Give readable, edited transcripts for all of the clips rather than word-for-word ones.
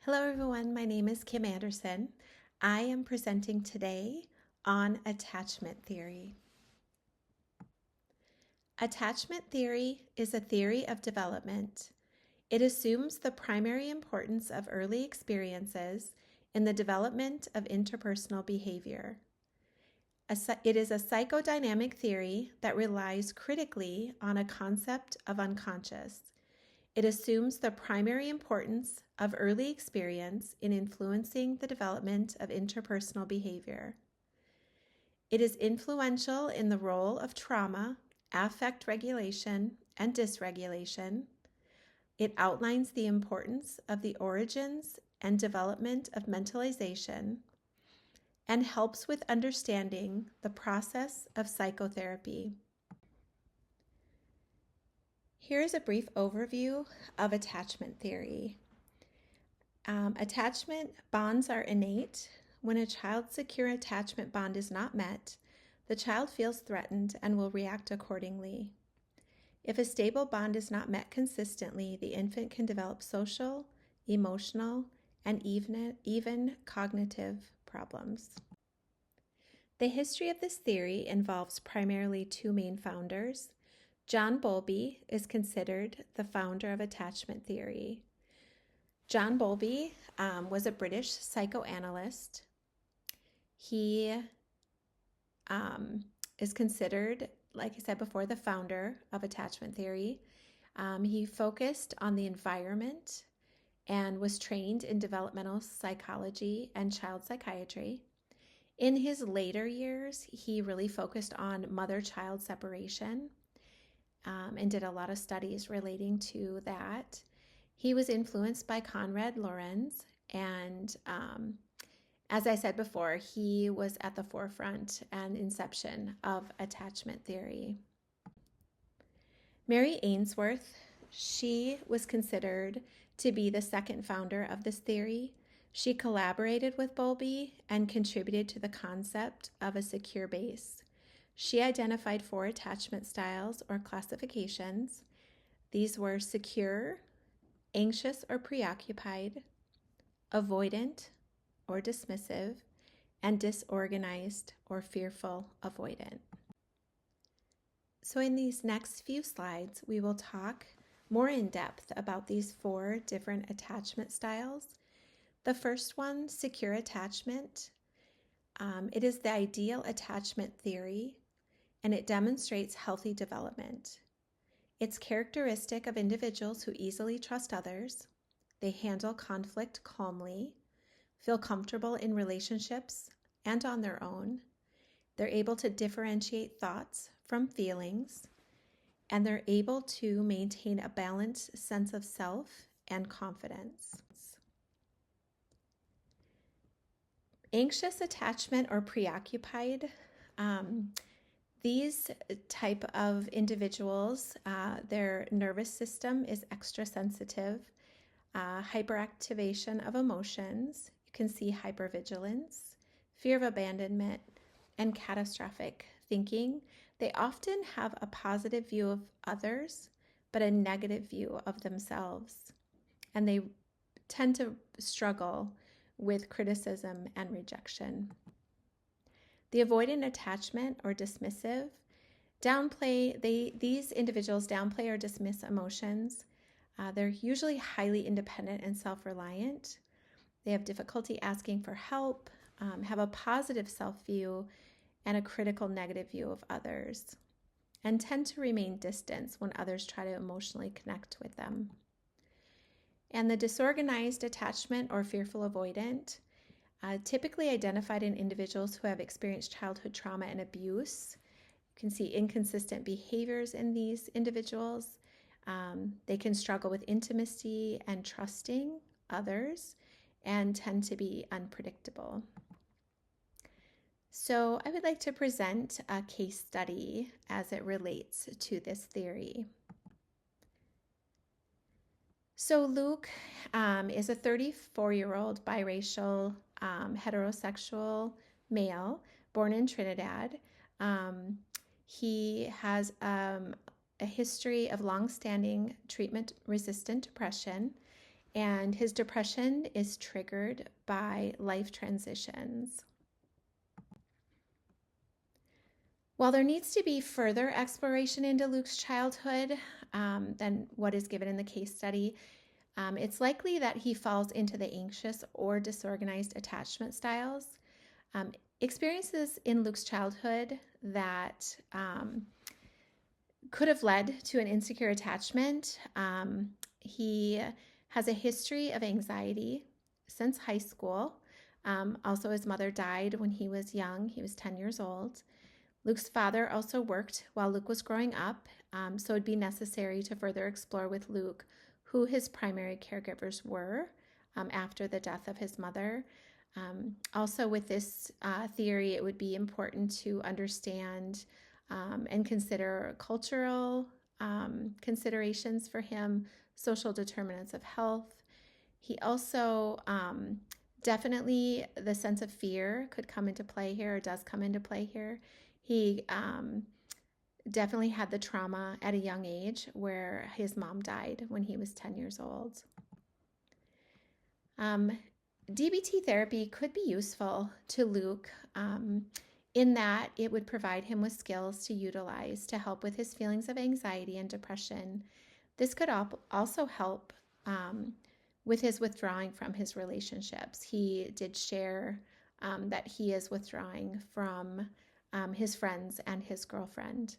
Hello everyone, my name is Kim Anderson. I am presenting today on attachment theory. Attachment theory is a theory of development. It assumes the primary importance of early experiences in the development of interpersonal behavior. It is a psychodynamic theory that relies critically on a concept of unconscious. It assumes the primary importance of early experience in influencing the development of interpersonal behavior. It is influential in the role of trauma, affect regulation, and dysregulation. It outlines the importance of the origins and development of mentalization and helps with understanding the process of psychotherapy. Here is a brief overview of attachment theory. Attachment bonds are innate. When a child's secure attachment bond is not met, the child feels threatened and will react accordingly. If a stable bond is not met consistently, the infant can develop social, emotional, and even cognitive problems. The history of this theory involves primarily two main founders. John Bowlby is considered the founder of attachment theory. John Bowlby was a British psychoanalyst. He is considered, like I said before, the founder of attachment theory. He focused on the environment and was trained in developmental psychology and child psychiatry. In his later years, he really focused on mother-child separation and did a lot of studies relating to that. He was influenced by Konrad Lorenz, and as I said before, he was at the forefront and inception of attachment theory. Mary Ainsworth, she was considered to be the second founder of this theory. She collaborated with Bowlby and contributed to the concept of a secure base. She identified 4 attachment styles or classifications. These were secure, anxious or preoccupied, avoidant or dismissive, and disorganized or fearful avoidant. So in these next few slides, we will talk more in depth about these 4 different attachment styles. The first one, secure attachment. It is the ideal attachment theory, and it demonstrates healthy development. It's characteristic of individuals who easily trust others. They handle conflict calmly, feel comfortable in relationships and on their own. They're able to differentiate thoughts from feelings, and they're able to maintain a balanced sense of self and confidence. Anxious attachment or preoccupied. These type of individuals, their nervous system is extra sensitive, hyperactivation of emotions. You can see hypervigilance, fear of abandonment, and catastrophic thinking. They often have a positive view of others, but a negative view of themselves. And they tend to struggle with criticism and rejection. The avoidant attachment or dismissive, these individuals downplay or dismiss emotions. They're usually highly independent and self-reliant. They have difficulty asking for help, have a positive self-view and a critical negative view of others, and tend to remain distant when others try to emotionally connect with them. And the disorganized attachment or fearful avoidant, typically identified in individuals who have experienced childhood trauma and abuse. You can see inconsistent behaviors in these individuals. They can struggle with intimacy and trusting others and tend to be unpredictable. So I would like to present a case study as it relates to this theory. So Luke is a 34-year-old biracial heterosexual male born in Trinidad. He has a history of long-standing treatment-resistant depression, and his depression is triggered by life transitions. While there needs to be further exploration into Luke's childhood than what is given in the case study, it's likely that he falls into the anxious or disorganized attachment styles. Experiences in Luke's childhood that could have led to an insecure attachment. He has a history of anxiety since high school. Also, his mother died when he was young. He was 10 years old. Luke's father also worked while Luke was growing up, so it'd be necessary to further explore with Luke who his primary caregivers were after the death of his mother. Also, with this theory, it would be important to understand and consider cultural considerations for him, social determinants of health. He also definitely, the sense of fear could come into play here, or does come into play here. He definitely had the trauma at a young age where his mom died when he was 10 years old. DBT therapy could be useful to Luke in that it would provide him with skills to utilize to help with his feelings of anxiety and depression. This could also help with his withdrawing from his relationships. He did share that he is withdrawing from his friends and his girlfriend.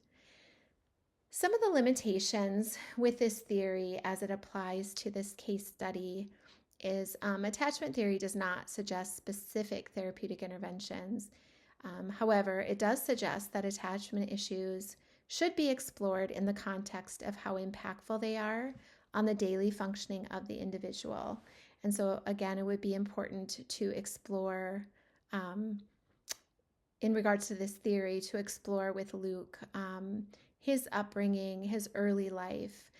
Some of the limitations with this theory as it applies to this case study is attachment theory does not suggest specific therapeutic interventions. However, it does suggest that attachment issues should be explored in the context of how impactful they are on the daily functioning of the individual. And so, again, it would be important to explore, in regards to this theory, to explore with Luke his upbringing, his early life.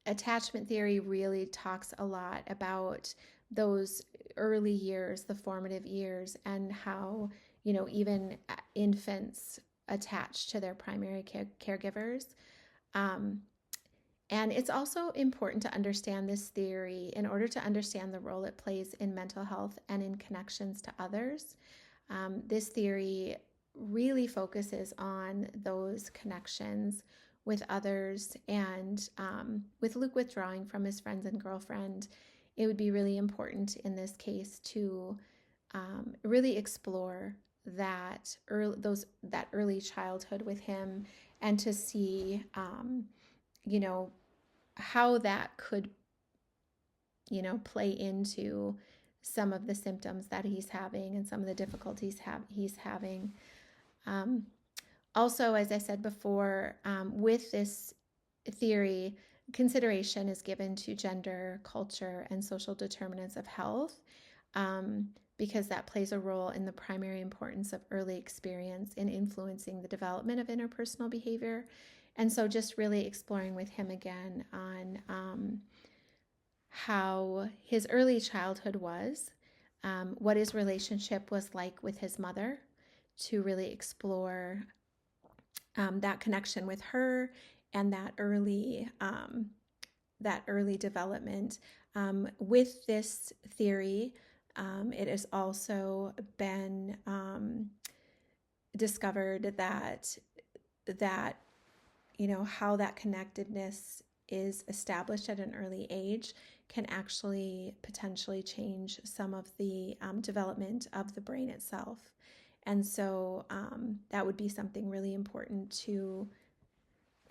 Attachment theory really talks a lot about those early years, the formative years, and how, even infants attach to their primary caregivers. And it's also important to understand this theory in order to understand the role it plays in mental health and in connections to others. This theory really focuses on those connections with others, and with Luke withdrawing from his friends and girlfriend, it would be really important in this case to really explore that early childhood with him, and to see how that could play into some of the symptoms that he's having and some of the difficulties he's having. Also, as I said before, with this theory, consideration is given to gender, culture, and social determinants of health, because that plays a role in the primary importance of early experience in influencing the development of interpersonal behavior. And so just really exploring with him again on how his early childhood was, what his relationship was like with his mother, to really explore that connection with her and that early development. With this theory, it has also been discovered that how that connectedness is established at an early age can actually potentially change some of the development of the brain itself. And so that would be something really important to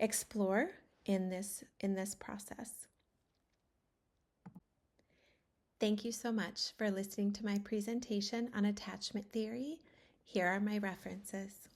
explore in this process. Thank you so much for listening to my presentation on attachment theory. Here are my references.